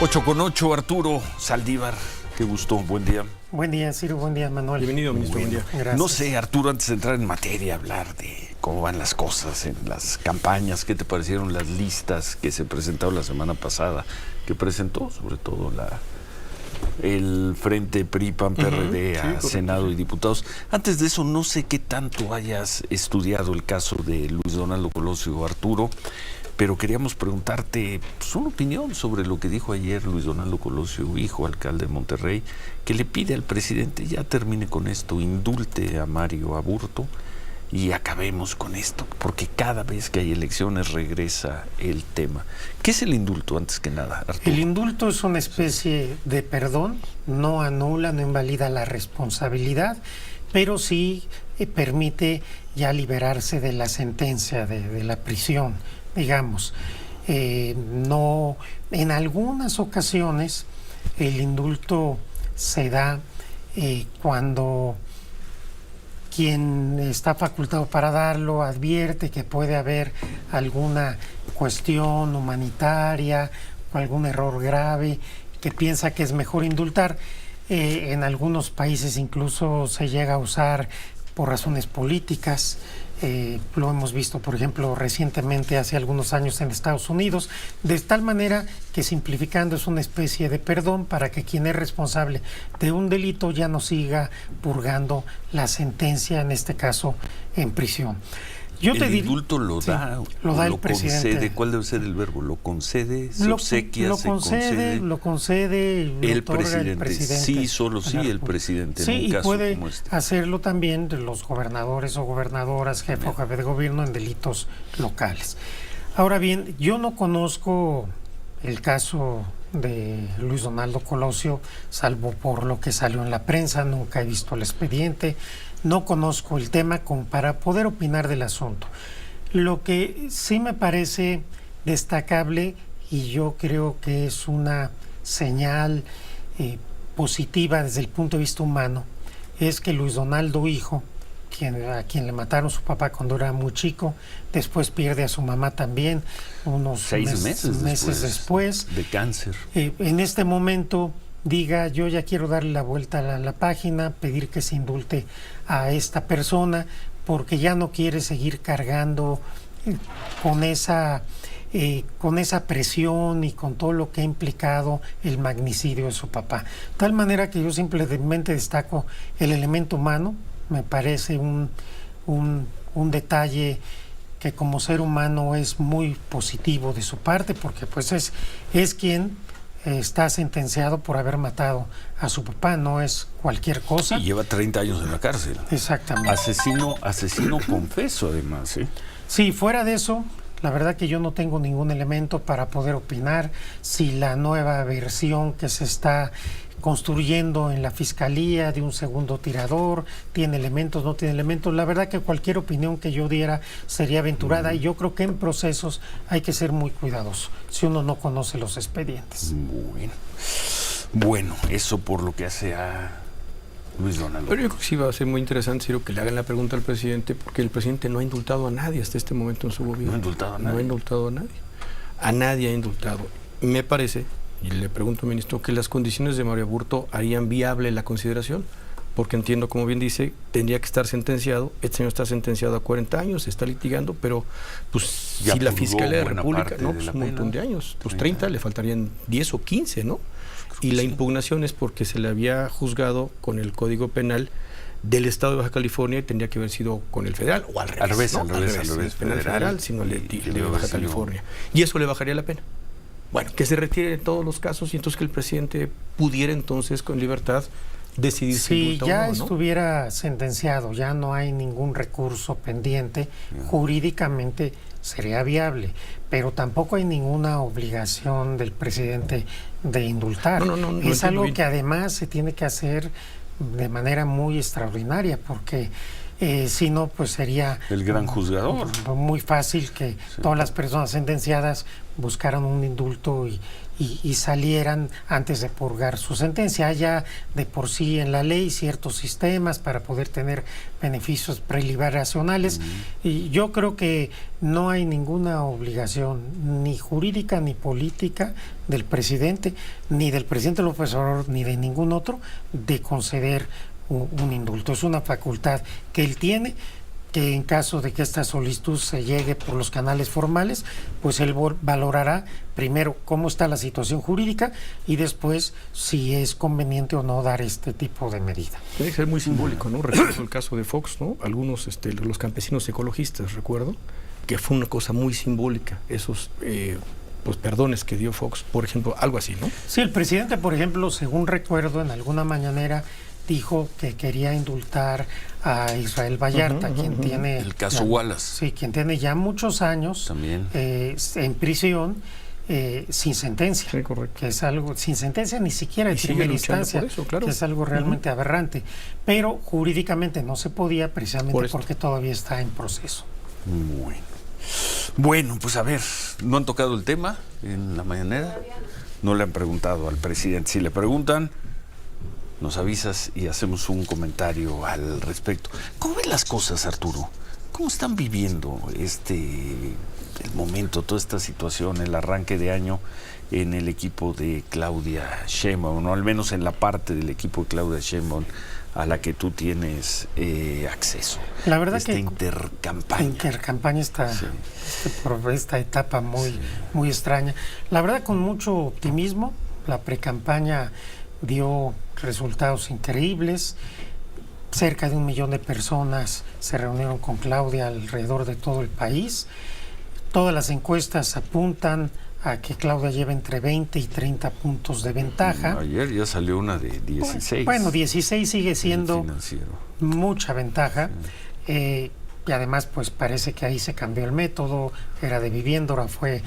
8:08, Arturo Saldívar, qué gusto, buen día. Buen día, Ciro, buen día, Manuel. Bienvenido, ministro, buen día. Gracias. No sé, Arturo, antes de entrar en materia, hablar de cómo van las cosas en las campañas, ¿qué te parecieron las listas que se presentaron la semana pasada? Que presentó sobre todo el Frente PRI, PAN, PRD a Senado y diputados. Antes de eso, no sé qué tanto hayas estudiado el caso de Luis Donaldo Colosio, Arturo, pero queríamos preguntarte una opinión sobre lo que dijo ayer Luis Donaldo Colosio, hijo alcalde de Monterrey, que le pide al presidente, ya termine con esto, indulte a Mario Aburto y acabemos con esto, porque cada vez que hay elecciones regresa el tema. ¿Qué es el indulto, antes que nada, Arturo? El indulto es una especie de perdón, no anula, no invalida la responsabilidad, pero sí permite ya liberarse de la sentencia, de la prisión, digamos. No, en algunas ocasiones el indulto se da cuando quien está facultado para darlo advierte que puede haber alguna cuestión humanitaria o algún error grave que piensa que es mejor indultar. En algunos países incluso se llega a usar por razones políticas. Lo hemos visto, por ejemplo, recientemente, hace algunos años en Estados Unidos, de tal manera que, simplificando, es una especie de perdón para que quien es responsable de un delito ya no siga purgando la sentencia, en este caso en prisión. ¿El indulto lo da el presidente? Concede? ¿Cuál debe ser el verbo? ¿Lo concede? ¿Se obsequia? Lo concede, el presidente. Sí, solo sí, el presidente. Sí, en un y caso puede como este. hacerlo también de los gobernadores o gobernadoras, jefe o jefe de gobierno en delitos locales. Ahora bien, yo no conozco el caso de Luis Donaldo Colosio, salvo por lo que salió en la prensa, nunca he visto el expediente. No conozco el tema como para poder opinar del asunto. Lo que sí me parece destacable, y yo creo que es una señal positiva desde el punto de vista humano, es que Luis Donaldo, hijo, a quien le mataron su papá cuando era muy chico, después pierde a su mamá también, unos 6 meses después, de cáncer. En este momento diga: yo ya quiero darle la vuelta a la página, pedir que se indulte a esta persona, porque ya no quiere seguir cargando con esa presión y con todo lo que ha implicado el magnicidio de su papá. De tal manera que yo simplemente destaco el elemento humano. Me parece un detalle que como ser humano es muy positivo de su parte, porque pues es quien está sentenciado por haber matado a su papá, no es cualquier cosa. Y lleva 30 años en la cárcel. Exactamente. Asesino confeso, además, ¿eh? Sí, fuera de eso, la verdad que yo no tengo ningún elemento para poder opinar si la nueva versión que se está construyendo en la fiscalía de un segundo tirador tiene elementos, no tiene elementos. La verdad que cualquier opinión que yo diera sería aventurada, y yo creo que en procesos hay que ser muy cuidadoso si uno no conoce los expedientes. Bueno, eso por lo que hace a Luis Donaldo. Pero yo creo que sí va a ser muy interesante, Ciro, que le hagan la pregunta al presidente, porque el presidente no ha indultado a nadie hasta este momento en su gobierno. No ha indultado a nadie. No ha indultado a nadie. A nadie ha indultado. Me parece, y le pregunto, ministro, que las condiciones de Mario Aburto harían viable la consideración, porque entiendo, como bien dice, tendría que estar sentenciado. Este señor está sentenciado a 40 años, está litigando, pero pues ya si la Fiscalía de la República, no, pues un montón de años, pues 30, le faltarían 10 o 15, ¿no? Y la impugnación es porque se le había juzgado con el Código Penal del Estado de Baja California y tendría que haber sido con el federal, o al revés, ¿no? Al revés, penal federal, sino el de Baja California. Y eso le bajaría la pena. Bueno, que se retire de todos los casos y entonces que el presidente pudiera entonces con libertad decidir si ya estuviera sentenciado, ya no hay ningún recurso pendiente, jurídicamente sería viable, pero tampoco hay ninguna obligación del presidente de indultar. Es algo que además se tiene que hacer de manera muy extraordinaria, porque si no, pues sería el gran juzgador. Muy fácil que todas las personas sentenciadas buscaran un indulto y y salieran antes de purgar su sentencia. Haya de por sí en la ley ciertos sistemas para poder tener beneficios preliberacionales, y yo creo que no hay ninguna obligación ni jurídica ni política del presidente, ni del presidente López Obrador, ni de ningún otro, de conceder un indulto. Es una facultad que él tiene, que en caso de que esta solicitud se llegue por los canales formales, pues él valorará primero cómo está la situación jurídica y después si es conveniente o no dar este tipo de medida. Tiene que ser muy simbólico, ¿no? Recuerdo el caso de Fox, ¿no? Algunos, los campesinos ecologistas, recuerdo, que fue una cosa muy simbólica, esos pues perdones que dio Fox, por ejemplo, algo así, ¿no? Sí, el presidente, por ejemplo, según recuerdo, en alguna mañanera dijo que quería indultar a Israel Vallarta, quien tiene... El caso Wallace. Sí, quien tiene ya muchos años también en prisión sin sentencia. Sí, correcto. Que es algo, sin sentencia ni siquiera en primera instancia, eso, claro. que es algo realmente aberrante. Pero jurídicamente no se podía, precisamente porque todavía está en proceso. Bueno, pues a ver, ¿no han tocado el tema en la mañanera? No le han preguntado al presidente. Si le preguntan, nos avisas y hacemos un comentario al respecto. ¿Cómo ven las cosas, Arturo? ¿Cómo están viviendo el momento, toda esta situación, el arranque de año en el equipo de Claudia Sheinbaum, o al menos en la parte del equipo de Claudia Sheinbaum a la que tú tienes acceso? La verdad esta que intercampaña esta etapa muy extraña. La verdad, con mucho optimismo. La precampaña dio resultados increíbles. Cerca de 1 millón de personas se reunieron con Claudia alrededor de todo el país. Todas las encuestas apuntan a que Claudia lleva entre 20 y 30 puntos de ventaja. Ayer ya salió una de 16. Bueno, 16 sigue siendo mucha ventaja. Sí. Y además, pues parece que ahí se cambió el método. Era de vivienda, ahora fue